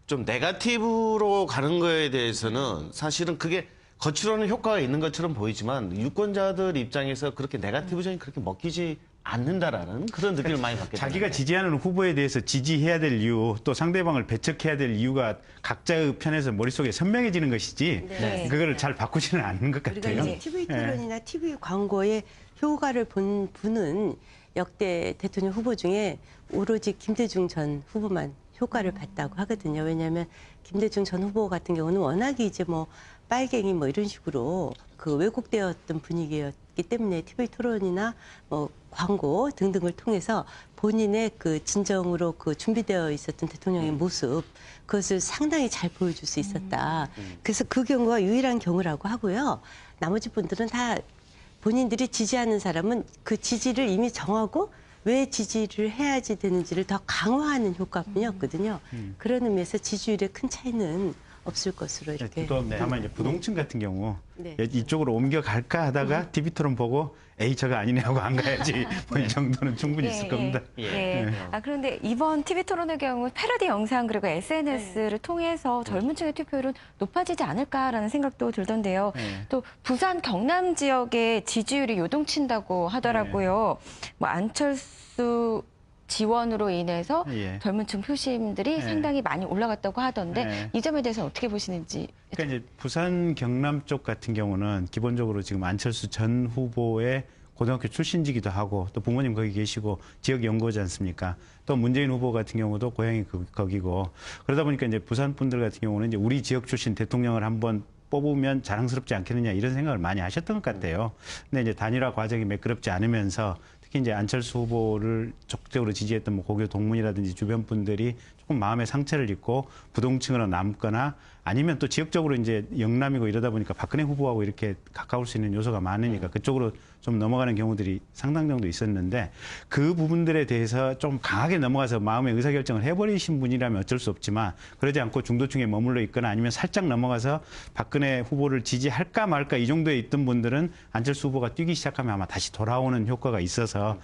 좀 네거티브로 가는 거에 대해서는 사실은 그게 겉으로는 효과가 있는 것처럼 보이지만 유권자들 입장에서 그렇게 네거티브적인 그렇게 먹히지 않는다라는 그런 느낌을 많이 받게 자기가 되잖아요. 지지하는 후보에 대해서 지지해야 될 이유, 또 상대방을 배척해야 될 이유가 각자의 편에서 머릿속에 선명해지는 것이지 네. 그거를 잘 바꾸지는 않는 것 우리가 같아요. 이제 TV 토론이나 TV 광고의 효과를 본 분은 역대 대통령 후보 중에 오로지 김대중 전 후보만 효과를 봤다고 하거든요. 왜냐하면 김대중 전 후보 같은 경우는 워낙에 이제 뭐 빨갱이 뭐 이런 식으로 그 왜곡되었던 분위기였기 때문에 TV 토론이나 뭐 광고 등등을 통해서 본인의 그 진정으로 그 준비되어 있었던 대통령의 모습 그것을 상당히 잘 보여줄 수 있었다. 그래서 그 경우가 유일한 경우라고 하고요. 나머지 분들은 다 본인들이 지지하는 사람은 그 지지를 이미 정하고 왜 지지를 해야지 되는지를 더 강화하는 효과뿐이었거든요. 그런 의미에서 지지율에 큰 차이는 없을 것으로 이렇게. 또 다만 이제 부동층 같은 경우 네. 이쪽으로 옮겨갈까 하다가 TV 토론 보고 에이 저거 아니네 하고 안 가야지 뭐 이 정도는 충분히 있을 겁니다. 예. 그런데 이번 TV 토론의 경우 패러디 영상 그리고 SNS를 통해서 젊은 층의 투표율은 높아지지 않을까라는 생각도 들던데요. 네. 또 부산 경남 지역의 지지율이 요동친다고 하더라고요. 뭐 안철수 지원으로 인해서 예. 젊은 층 표심들이 네. 상당히 많이 올라갔다고 하던데 네. 이 점에 대해서 어떻게 보시는지. 그러니까 이제 부산 경남 쪽 같은 경우는 기본적으로 지금 안철수 전 후보의 고등학교 출신지기도 하고 또 부모님 거기 계시고 지역 연구지 않습니까? 또 문재인 후보 같은 경우도 고향이 거기고 그러다 보니까 이제 부산 분들 같은 경우는 이제 우리 지역 출신 대통령을 한번 뽑으면 자랑스럽지 않겠느냐 이런 생각을 많이 하셨던 것 같아요. 근데 이제 단일화 과정이 매끄럽지 않으면서 특히 이제 안철수 후보를 적극적으로 지지했던 뭐 고교 동문이라든지 주변 분들이 조금 마음의 상처를 입고 부동층으로 남거나 아니면 또 지역적으로 이제 영남이고 이러다 보니까 박근혜 후보하고 이렇게 가까울 수 있는 요소가 많으니까 그쪽으로 좀 넘어가는 경우들이 상당 정도 있었는데 그 부분들에 대해서 좀 강하게 넘어가서 마음의 의사결정을 해버리신 분이라면 어쩔 수 없지만 그러지 않고 중도층에 머물러 있거나 아니면 살짝 넘어가서 박근혜 후보를 지지할까 말까 이 정도에 있던 분들은 안철수 후보가 뛰기 시작하면 아마 다시 돌아오는 효과가 있어서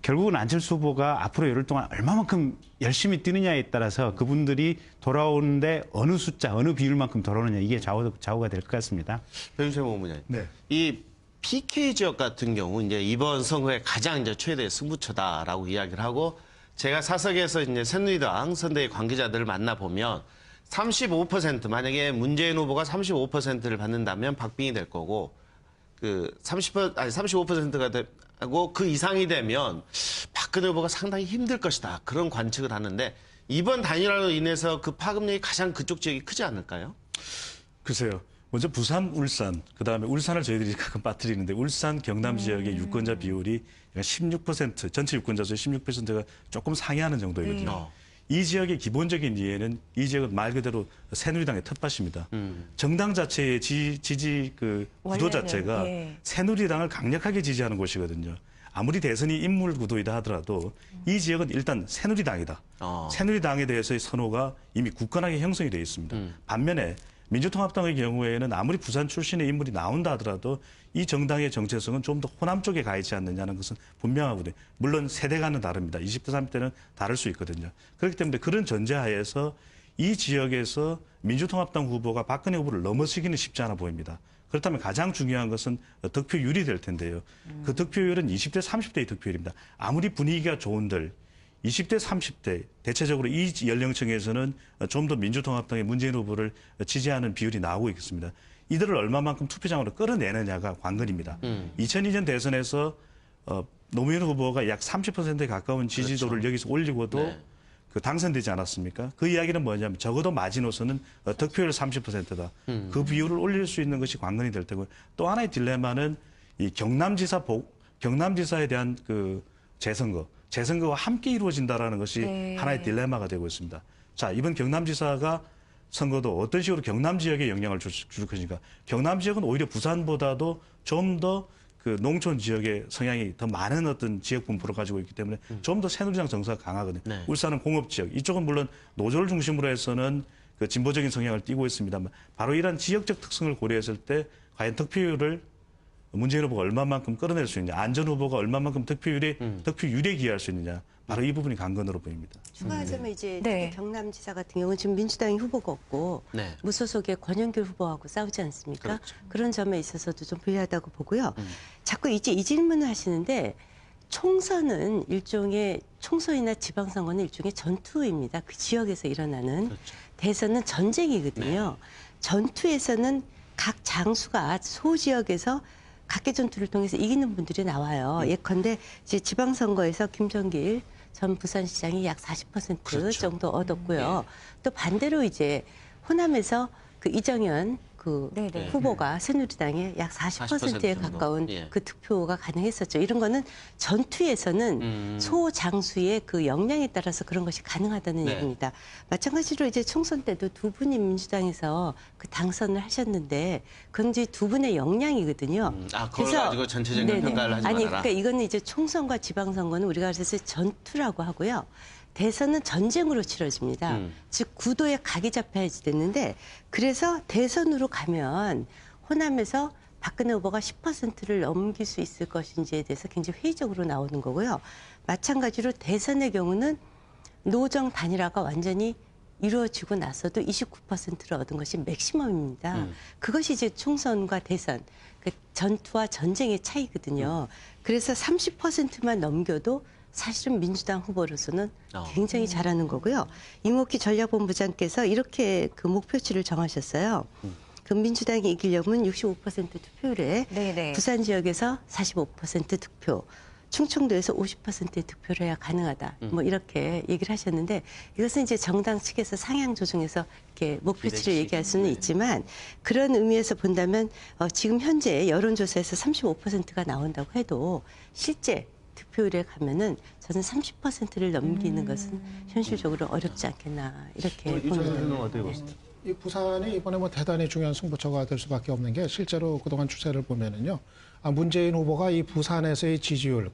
결국은 안철수 후보가 앞으로 열흘 동안 얼마만큼 열심히 뛰느냐에 따라서 그분들이 돌아오는데 어느 숫자, 어느 비율만큼 돌아오느냐 이게 좌우가 될 것 같습니다. 변희재 본부장님. 네. 이 PK 지역 같은 경우 이제 이번 선거의 가장 이제 최대 승부처다라고 이야기를 하고 제가 사석에서 이제 새누리당 선대위 관계자들을 만나 보면 35% 만약에 문재인 후보가 35%를 받는다면 박빙이 될 거고 그 35%가 되고 그 이상이 되면 박근혜 후보가 상당히 힘들 것이다. 그런 관측을 하는데 이번 단일화로 인해서 그 파급력이 가장 그쪽 지역이 크지 않을까요? 글쎄요. 먼저 부산, 울산, 그다음에 울산을 저희들이 가끔 빠뜨리는데 울산, 경남 지역의 유권자 비율이 16%, 전체 유권자 수의 16%가 조금 상회하는 정도거든요. 이 지역의 기본적인 이해는 이 지역은 말 그대로 새누리당의 텃밭입니다. 정당 자체의 지지 그 구도 원래는, 자체가 예. 새누리당을 강력하게 지지하는 곳이거든요. 아무리 대선이 인물 구도이다 하더라도 이 지역은 일단 새누리당이다. 새누리당에 대해서의 선호가 이미 굳건하게 형성이 되어 있습니다. 반면에 민주통합당의 경우에는 아무리 부산 출신의 인물이 나온다 하더라도 이 정당의 정체성은 좀 더 호남 쪽에 가 있지 않느냐는 것은 분명하거든요. 물론 세대간은 다릅니다. 20대, 30대는 다를 수 있거든요. 그렇기 때문에 그런 전제하에서 이 지역에서 민주통합당 후보가 박근혜 후보를 넘어서기는 쉽지 않아 보입니다. 그렇다면 가장 중요한 것은 득표율이 될 텐데요. 그 득표율은 20대, 30대의 득표율입니다. 아무리 분위기가 좋은들 20대, 30대 대체적으로 이 연령층에서는 좀 더 민주통합당의 문재인 후보를 지지하는 비율이 나오고 있습니다. 이들을 얼마만큼 투표장으로 끌어내느냐가 관건입니다. 2002년 대선에서 노무현 후보가 약 30%에 가까운 지지도를 여기서 올리고도 그 당선되지 않았습니까? 그 이야기는 뭐냐면 적어도 마지노선은 득표율 30%다. 그 비율을 올릴 수 있는 것이 관건이 될 테고 또 하나의 딜레마는 이 경남지사에 대한 그 재선거와 함께 이루어진다라는 것이 네. 하나의 딜레마가 되고 있습니다. 자, 이번 경남지사가 선거도 어떤 식으로 경남 지역에 영향을 줄 것인가. 경남 지역은 오히려 부산보다도 좀 더 그 농촌 지역의 성향이 더 많은 어떤 지역 분포를 가지고 있기 때문에 좀 더 새누리당 정서가 강하거든요. 네. 울산은 공업 지역, 이쪽은 물론 노조를 중심으로 해서는 그 진보적인 성향을 띠고 있습니다만 바로 이런 지역적 특성을 고려했을 때 과연 득표율을 문재인 후보가 얼마만큼 끌어낼 수 있느냐, 안전 후보가 얼마만큼 득표율에 기여할 수 있느냐, 바로 이 부분이 관건으로 보입니다. 추가하자면 이제 네. 특히 경남지사 같은 경우는 지금 민주당이 후보가 없고 네. 무소속의 권영길 후보하고 싸우지 않습니까? 그렇죠. 그런 점에 있어서도 좀 불리하다고 보고요. 자꾸 이제 이 질문을 하시는데 총선은 일종의 총선이나 지방선거는 일종의 전투입니다. 그 지역에서 일어나는 그렇죠. 대선은 전쟁이거든요. 전투에서는 각 장수가 소지역에서 각계 전투를 통해서 이기는 분들이 나와요. 예컨대 이제 지방선거에서 김정길 전 부산시장이 약 40% 그렇죠. 정도 얻었고요. 또 반대로 이제 호남에서 그 이정현 그 네네. 후보가 새누리당에 약 40%에 40% 가까운 정도. 예. 그 득표가 가능했었죠. 이런 거는 전투에서는 소장수의 그 역량에 따라서 그런 것이 가능하다는 네. 얘기입니다. 마찬가지로 이제 총선 때도 두 분이 민주당에서 그 당선을 하셨는데 그건 이제 두 분의 역량이거든요. 그걸 가지고 전체적인 네네. 평가를 하지 아니, 말아라. 그러니까 이거는 이제 총선과 지방선거는 우리가 그래서 전투라고 하고요. 대선은 전쟁으로 치러집니다. 즉 구도에 각이 잡혀야지 되는데 그래서 대선으로 가면 호남에서 박근혜 후보가 10%를 넘길 수 있을 것인지에 대해서 굉장히 회의적으로 나오는 거고요. 마찬가지로 대선의 경우는 노정 단일화가 완전히 이루어지고 나서도 29%를 얻은 것이 맥시멈입니다. 그것이 이제 총선과 대선, 그 전투와 전쟁의 차이거든요. 그래서 30%만 넘겨도 사실은 민주당 후보로서는 굉장히 잘하는 거고요. 임옥희 전략본부장께서 이렇게 그 목표치를 정하셨어요. 그 민주당이 이기려면 65% 투표율에 네네. 부산 지역에서 45% 득표, 충청도에서 50%의 득표를 해야 가능하다. 뭐 이렇게 얘기를 하셨는데 이것은 이제 정당 측에서 상향 조정해서 이렇게 목표치를 얘기할 수는 있지만 그런 의미에서 본다면 지금 현재 여론조사에서 35%가 나온다고 해도 실제 득표율에 가면은 저는 30%를 넘기는 것은 현실적으로 어렵지 않겠나 이렇게 이 봅니다. 선생님은 어떻게 보세요? 이 부산이 이번에 뭐 대단히 중요한 승부처가 될 수밖에 없는 게 실제로 그동안 추세를 보면은요. 문재인 후보가 이 부산에서의 지지율,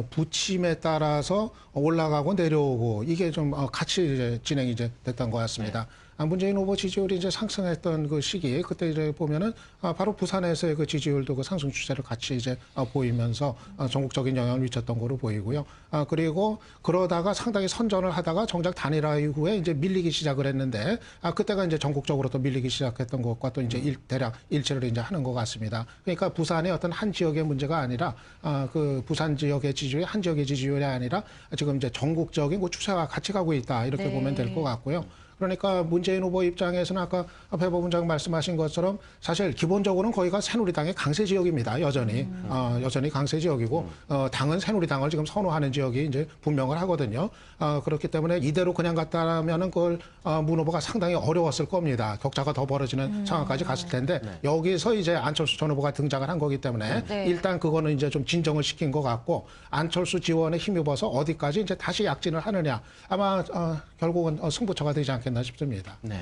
부침에 따라서 올라가고 내려오고 이게 좀 같이 이제 진행이 이제 됐던 것 같습니다. 문재인 후보 지지율이 이제 상승했던 그 시기, 그때 이제 보면은 바로 부산에서의 그 지지율도 그 상승 추세를 같이 이제 보이면서 전국적인 영향을 미쳤던 거로 보이고요. 그리고 그러다가 상당히 선전을 하다가 정작 단일화 이후에 이제 밀리기 시작을 했는데 그때가 이제 전국적으로 또 밀리기 시작했던 것과 또 이제 대략 일치를 이제 하는 것 같습니다. 그러니까 부산의 어떤 한 지역의 문제가 아니라 그 부산 지역의 지지율이 한 지역의 지지율이 아니라 지금 이제 전국적인 그 추세와 같이 가고 있다 이렇게 네. 보면 될 것 같고요. 그러니까 문재인 후보 입장에서는 아까 배 부부장 말씀하신 것처럼 사실 기본적으로는 거기가 새누리당의 강세 지역입니다. 여전히 여전히 강세 지역이고 당은 새누리당을 지금 선호하는 지역이 이제 분명을 하거든요. 그렇기 때문에 이대로 그냥 갔다라면은 그걸 문 후보가 상당히 어려웠을 겁니다. 격차가 더 벌어지는 상황까지 갔을 텐데 여기서 이제 안철수 전 후보가 등장을 한 거기 때문에 네. 일단 그거는 이제 좀 진정을 시킨 것 같고 안철수 지원에 힘입어서 어디까지 이제 다시 약진을 하느냐 아마 결국은 승부처가 되지 않겠나 싶습니다. 네.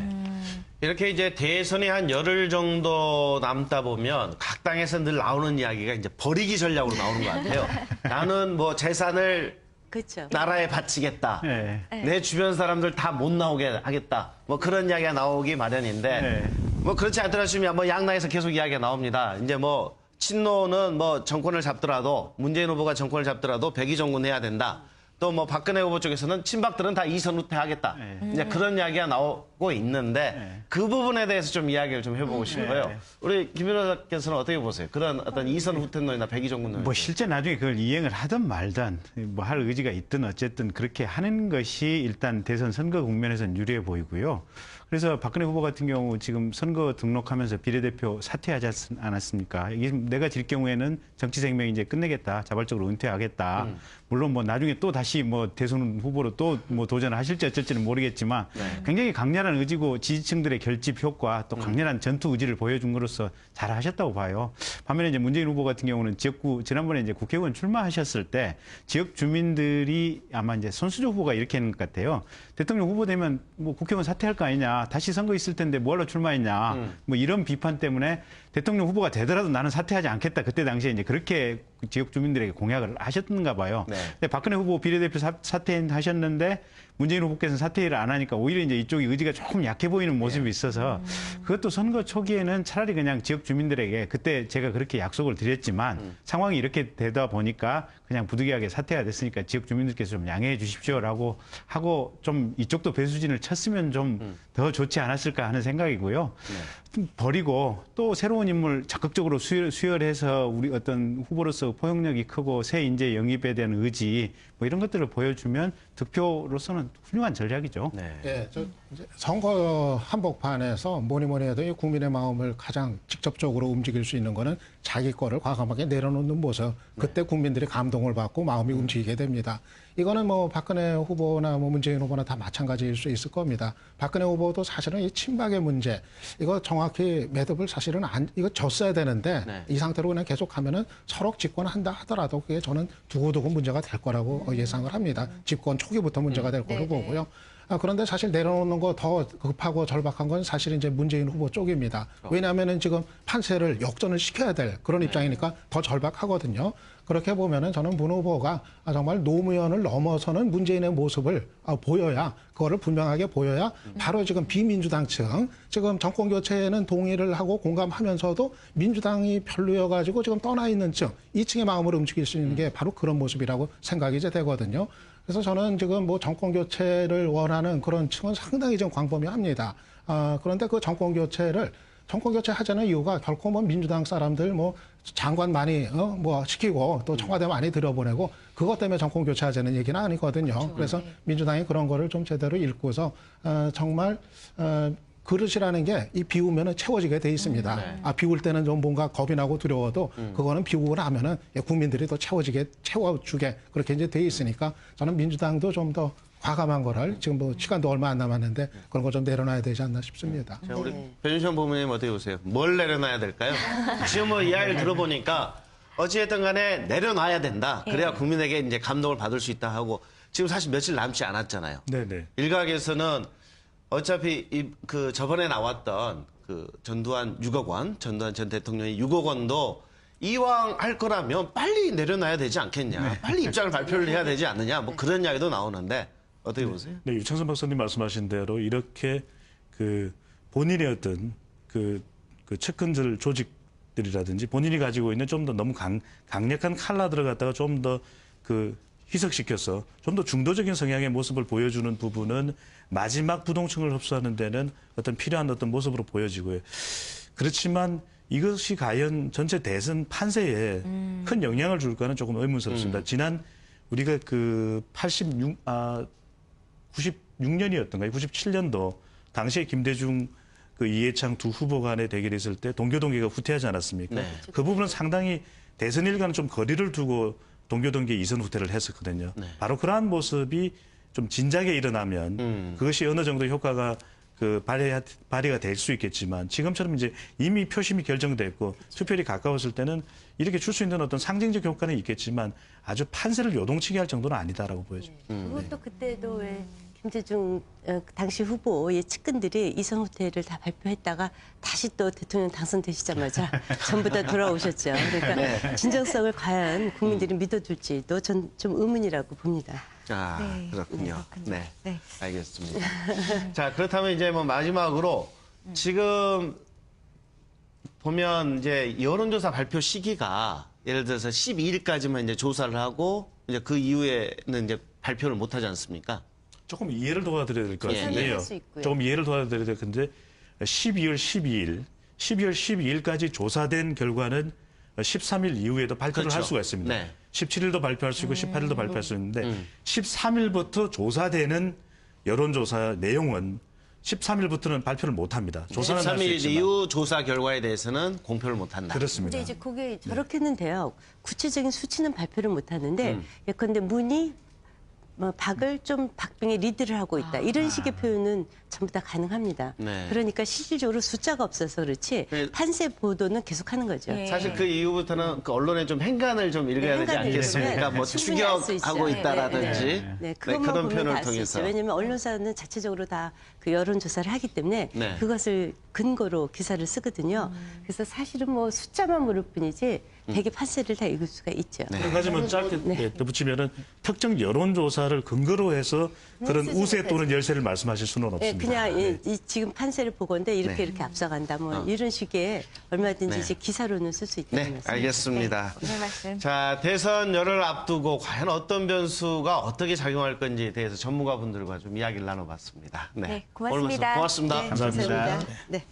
이렇게 이제 대선이 한 열흘 정도 남다 보면 각 당에서 늘 나오는 이야기가 이제 버리기 전략으로 나오는 것 같아요. 나는 뭐 재산을 그렇죠. 나라에 바치겠다. 네. 내 주변 사람들 다 못 나오게 하겠다. 뭐 그런 이야기가 나오기 마련인데 네. 뭐 그렇지 않더라도 뭐 양당에서 계속 이야기가 나옵니다. 이제 뭐 친노는 뭐 정권을 잡더라도 문재인 후보가 정권을 잡더라도 백의정군 해야 된다. 또 뭐 박근혜 후보 쪽에서는 친박들은 다 이선 후퇴하겠다. 이제 그런 이야기가 나오고 있는데 그 부분에 대해서 좀 이야기를 좀 해보고 싶어요. 우리 김 변호사께서는 어떻게 보세요? 그런 어떤 이선 후퇴론이나 백의정군론. 뭐 실제 나중에 그걸 이행을 하든 말든 뭐 할 의지가 있든 어쨌든 그렇게 하는 것이 일단 대선 선거 국면에서는 유리해 보이고요. 그래서 박근혜 후보 같은 경우 지금 선거 등록하면서 비례대표 사퇴하지 않았습니까? 이게 내가 질 경우에는 정치 생명 이제 끝내겠다, 자발적으로 은퇴하겠다. 물론 뭐 나중에 또 다시 뭐 대선 후보로 또 뭐 도전을 하실지 어쩔지는 모르겠지만 굉장히 강렬한 단단한 의지고 지지층들의 결집 효과 또 강렬한 전투 의지를 보여준 것으로서 잘하셨다고 봐요. 반면에 이제 문재인 후보 같은 경우는 지역구 지난번에 이제 국회의원 출마하셨을 때 지역 주민들이 아마 이제 손수조 후보가 이렇게 하는 것 같아요. 대통령 후보 되면 뭐 국회의원 사퇴할 거 아니냐, 다시 선거 있을 텐데 뭐하러 출마했냐, 뭐 이런 비판 때문에 대통령 후보가 되더라도 나는 사퇴하지 않겠다. 그때 당시에 이제 그렇게 지역 주민들에게 공약을 하셨던가 봐요. 네. 근데 박근혜 후보 비례대표 사퇴하셨는데 문재인 후보께서는 사퇴를 안 하니까 오히려 이제 이쪽이 의지가 조금 약해 보이는 모습이 있어서 그것도 선거 초기에는 차라리 그냥 지역 주민들에게 그때 제가 그렇게 약속을 드렸지만 상황이 이렇게 되다 보니까 그냥 부득이하게 사퇴가 됐으니까 지역 주민들께서 좀 양해해 주십시오라고 하고 좀 이쪽도 배수진을 쳤으면 좀 더 좋지 않았을까 하는 생각이고요. 좀 버리고 또 새로운 인물 적극적으로 수혈해서 우리 어떤 후보로서 포용력이 크고 새 인재 영입에 대한 의지 뭐 이런 것들을 보여주면 득표로서는 훌륭한 전략이죠. 네. 예, 저 이제 선거 한복판에서 뭐니 해도 이 국민의 마음을 가장 직접적으로 움직일 수 있는 거는 자기 거를 과감하게 내려놓는 모습. 그때 국민들이 감동을 받고 마음이 움직이게 됩니다. 이거는 뭐 박근혜 후보나 뭐 문재인 후보나 다 마찬가지일 수 있을 겁니다. 박근혜 후보도 사실은 이 친박의 문제, 이거 정확히 매듭을 사실은 이거 졌어야 되는데 네. 이 상태로 그냥 계속하면은 서로 집권한다 하더라도 그게 저는 두고두고 문제가 될 거라고 예상을 합니다. 집권 초기부터 문제가 될 거로 보고요. 그런데 사실 내려놓는 거 더 급하고 절박한 건 사실 이제 문재인 후보 쪽입니다. 왜냐하면은 지금 판세를 역전을 시켜야 될 그런 입장이니까 더 절박하거든요. 그렇게 보면은 저는 문 후보가 정말 노무현을 넘어서는 문재인의 모습을 보여야, 그거를 분명하게 보여야 바로 지금 비민주당층, 지금 정권 교체에는 동의를 하고 공감하면서도 민주당이 별로여가지고 지금 떠나 있는 층, 이 층의 마음을 움직일 수 있는 게 바로 그런 모습이라고 생각이 이제 되거든요. 그래서 저는 지금 뭐 정권 교체를 원하는 그런 층은 상당히 좀 광범위합니다. 그런데 그 정권 교체 하자는 이유가 결코 뭐 민주당 사람들 뭐 장관 많이 뭐 시키고 또 청와대 많이 들여보내고 그것 때문에 정권 교체하자는 얘기는 아니거든요. 그렇죠. 그래서 민주당이 그런 거를 좀 제대로 읽고서 정말 그릇이라는 게 이 비우면은 채워지게 돼 있습니다. 비울 때는 좀 뭔가 겁이 나고 두려워도 그거는 비우고 나면은 국민들이 또 채워주게 그렇게 이제 돼 있으니까 저는 민주당도 좀 더 과감한 거를 지금 뭐 시간도 얼마 안 남았는데 그런 거 좀 내려놔야 되지 않나 싶습니다. 자, 우리 변희정 부모님 어떻게 보세요? 뭘 내려놔야 될까요? 지금 뭐 이야기를 들어보니까 어찌됐든 간에 내려놔야 된다. 그래야 국민에게 이제 감동을 받을 수 있다 하고 지금 사실 며칠 남지 않았잖아요. 네네. 일각에서는 어차피 그 저번에 나왔던 그 전두환 전 대통령이 6억 원도 이왕 할 거라면 빨리 내려놔야 되지 않겠냐. 빨리 입장을 발표를 해야 되지 않느냐. 뭐 그런 이야기도 나오는데 어떻게 보세요? 네, 유창선 박사님 말씀하신 대로 이렇게 그 본인의 어떤 그 측근들 조직들이라든지 본인이 가지고 있는 좀 더 너무 강력한 칼라들을 갖다가 좀 더 그 희석시켜서 좀 더 중도적인 성향의 모습을 보여주는 부분은 마지막 부동층을 흡수하는 데는 어떤 필요한 어떤 모습으로 보여지고요. 그렇지만 이것이 과연 전체 대선 판세에 큰 영향을 줄까는 조금 의문스럽습니다. 지난 우리가 그 96년이었던가요? 97년도 당시에 김대중 그 이해창 두 후보 간의 대결이 있을 때 동교동계가 후퇴하지 않았습니까? 네. 그 부분은 상당히 대선 일과는 좀 거리를 두고 동교동계 이선 후퇴를 했었거든요. 네. 바로 그러한 모습이 좀 진작에 일어나면 그것이 어느 정도 효과가 그 발휘가 될 수 있겠지만 지금처럼 이제 이미 표심이 결정됐고 투표율이 가까웠을 때는 이렇게 줄 수 있는 어떤 상징적 효과는 있겠지만 아주 판세를 요동치게 할 정도는 아니다라고 보여집니다. 그것도 그때도 왜 김대중 당시 후보의 측근들이 이선 후퇴를 다 발표했다가 다시 또 대통령 당선되시자마자 전부 다 돌아오셨죠. 그러니까 진정성을 과연 국민들이 믿어줄지도 전 좀 의문이라고 봅니다. 아, 네. 그렇군요. 네. 네. 알겠습니다. 자, 그렇다면 이제 뭐 마지막으로 지금 보면 이제 여론조사 발표 시기가 예를 들어서 12일까지만 이제 조사를 하고 이제 그 이후에는 이제 발표를 못 하지 않습니까? 조금 이해를 도와드려야 될 것 예. 같은데요. 설명할 수 있고요. 조금 이해를 도와드려야 될 건데 12월 12일까지 조사된 결과는 13일 이후에도 발표를 그렇죠. 할 수가 있습니다. 네. 17일도 발표할 수 있고 18일도 발표할 수 있는데 13일부터 조사되는 여론조사 내용은 13일부터는 발표를 못 합니다. 조사는 할 수 13일 있지만. 이후 조사 결과에 대해서는 공표를 못 한다. 그렇습니다. 근데 이제 그게 저렇게 했는데요. 구체적인 수치는 발표를 못 하는데 예컨대 문이 뭐 박을 좀 박빙의 리드를 하고 있다. 이런 식의 표현은 전부 다 가능합니다. 네. 그러니까 실질적으로 숫자가 없어서 그렇지 네. 판세 보도는 계속하는 거죠. 네. 사실 그 이후부터는 그 언론에 좀 행간을 좀 읽어야 되지 행간을 않겠습니까? 읽으면 뭐 충분히 알수 추격하고 있어요. 있다라든지 네, 그것만 그런 보면 표현을 다 알 수 통해서. 있어요. 왜냐하면 언론사는 자체적으로 다 그 여론조사를 하기 때문에 네. 그것을 근거로 기사를 쓰거든요. 그래서 사실은 뭐 숫자만 모를 뿐이지 대개 판세를 다 읽을 수가 있죠. 네. 한 가지만 짧게 덧붙이면은 특정 여론조사를 근거로 해서 그런 쓰지 우세 또는 못하죠. 열세를 말씀하실 수는 네, 없습니다. 그냥 네. 이 지금 판세를 보건데 이렇게 네. 이렇게 앞서간다 뭐 이런 식의 얼마든지 네. 이제 기사로는 쓸 수 있다는 네, 말씀. 알겠습니다. 네, 말씀. 자, 대선 열흘 앞두고 과연 어떤 변수가 어떻게 작용할 건지에 대해서 전문가분들과 좀 이야기를 나눠봤습니다. 네, 오늘 말씀 고맙습니다. 고맙습니다. 네, 감사합니다. 감사합니다. 네.